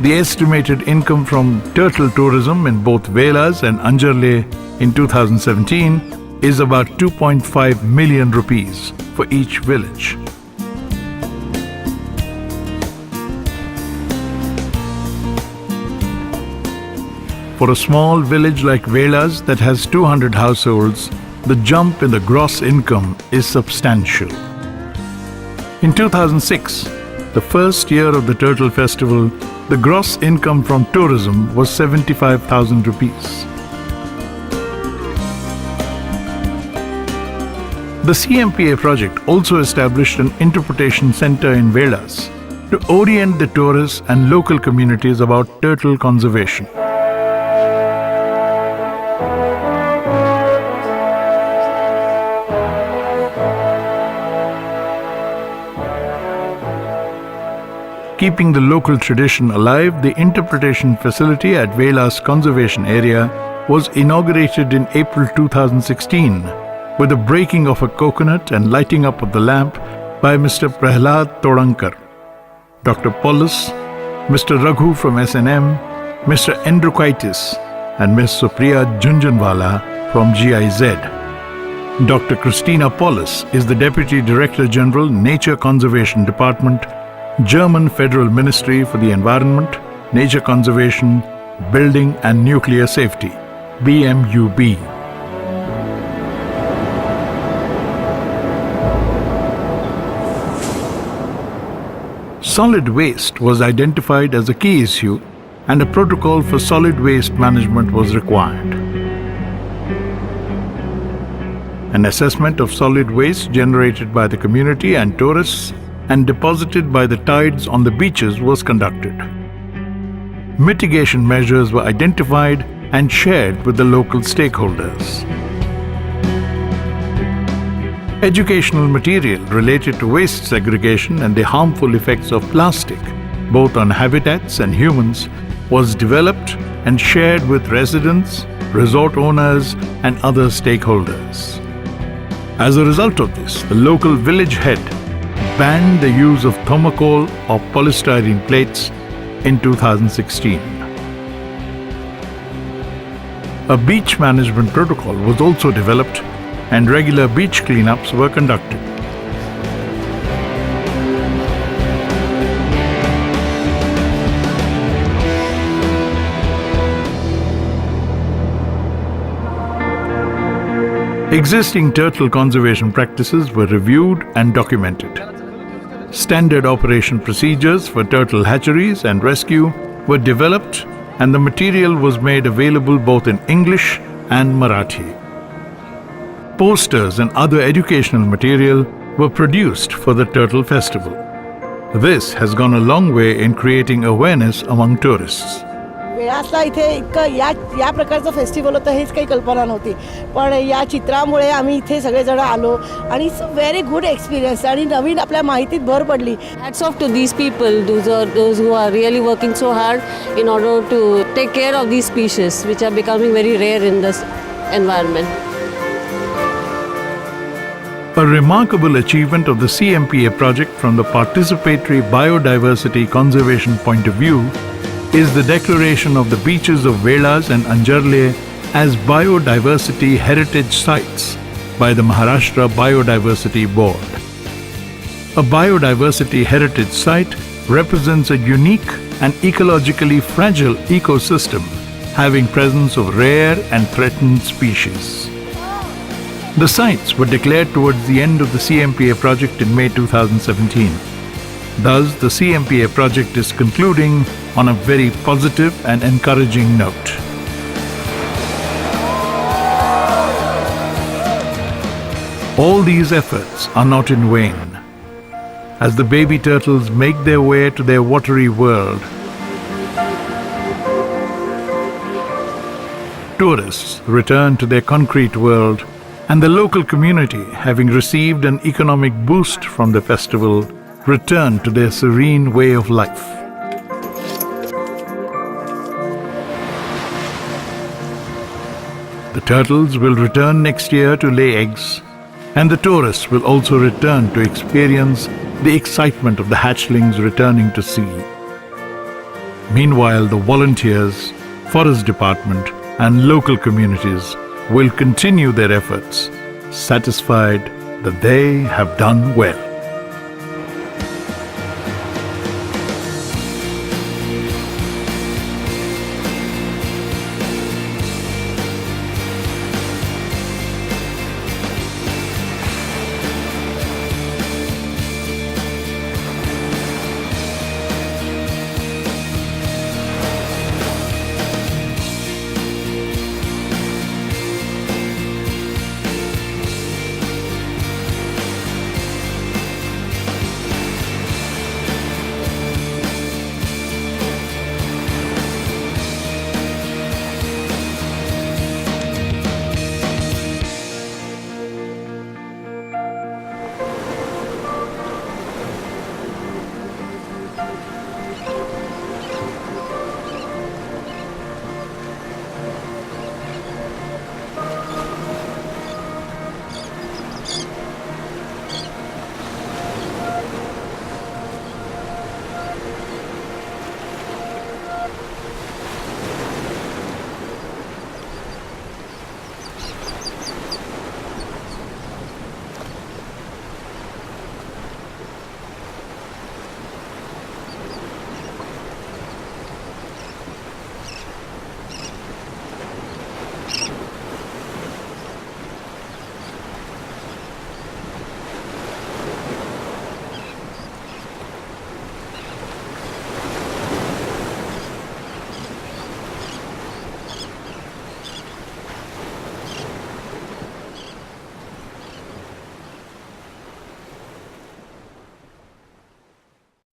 The estimated income from turtle tourism in both Velas and Anjarle in 2017 is about 2.5 million rupees for each village. For a small village like Velas that has 200 households, the jump in the gross income is substantial. In 2006, the first year of the Turtle Festival, the gross income from tourism was 75,000 rupees. The CMPA project also established an interpretation center in Velas to orient the tourists and local communities about turtle conservation. Keeping the local tradition alive, the interpretation facility at Velas Conservation Area was inaugurated in April 2016 with the breaking of a coconut and lighting up of the lamp by Mr. Prahlad Todankar, Dr. Paulus, Mr. Raghu from SNM, Mr. Endrukaitis, and Ms. Supriya Junjanwala from GIZ. Dr. Christina Paulus is the Deputy Director General, Nature Conservation Department, German Federal Ministry for the Environment, Nature Conservation, Building and Nuclear Safety, BMUB. Solid waste was identified as a key issue, and a protocol for solid waste management was required. An assessment of solid waste generated by the community and tourists and deposited by the tides on the beaches was conducted. Mitigation measures were identified and shared with the local stakeholders. Educational material related to waste segregation and the harmful effects of plastic, both on habitats and humans, was developed and shared with residents, resort owners, and other stakeholders. As a result of this, the local village head banned the use of thermocol or polystyrene plates in 2016. A beach management protocol was also developed and regular beach cleanups were conducted. Existing turtle conservation practices were reviewed and documented. Standard operation procedures for turtle hatcheries and rescue were developed, and the material was made available both in English and Marathi. Posters and other educational material were produced for the Turtle Festival. This has gone a long way in creating awareness among tourists. वेळासला इथे इतकं या प्रकारचं festival होतं हेच काही कल्पना नव्हती, पण या चित्रामुळे आम्ही इथे सगळेजण आलो आणि it's a very good experience आणि नवीन आपल्या माहितीत भर पडली. Hats off to these people, those who are really working so hard in order to take care of these species which are becoming very rare in this environment. A remarkable achievement of the CMPA project from the participatory biodiversity conservation point of view is the declaration of the beaches of Velas and Anjarle as biodiversity heritage sites by the Maharashtra Biodiversity Board. A biodiversity heritage site represents a unique and ecologically fragile ecosystem having presence of rare and threatened species. The sites were declared towards the end of the CMPA project in May 2017. Thus, the CMPA project is concluding on a very positive and encouraging note. All these efforts are not in vain. As the baby turtles make their way to their watery world, tourists return to their concrete world, and the local community, having received an economic boost from the festival, return to their serene way of life. The turtles will return next year to lay eggs, and the tourists will also return to experience the excitement of the hatchlings returning to sea. Meanwhile, the volunteers, forest department, and local communities will continue their efforts, satisfied that they have done well.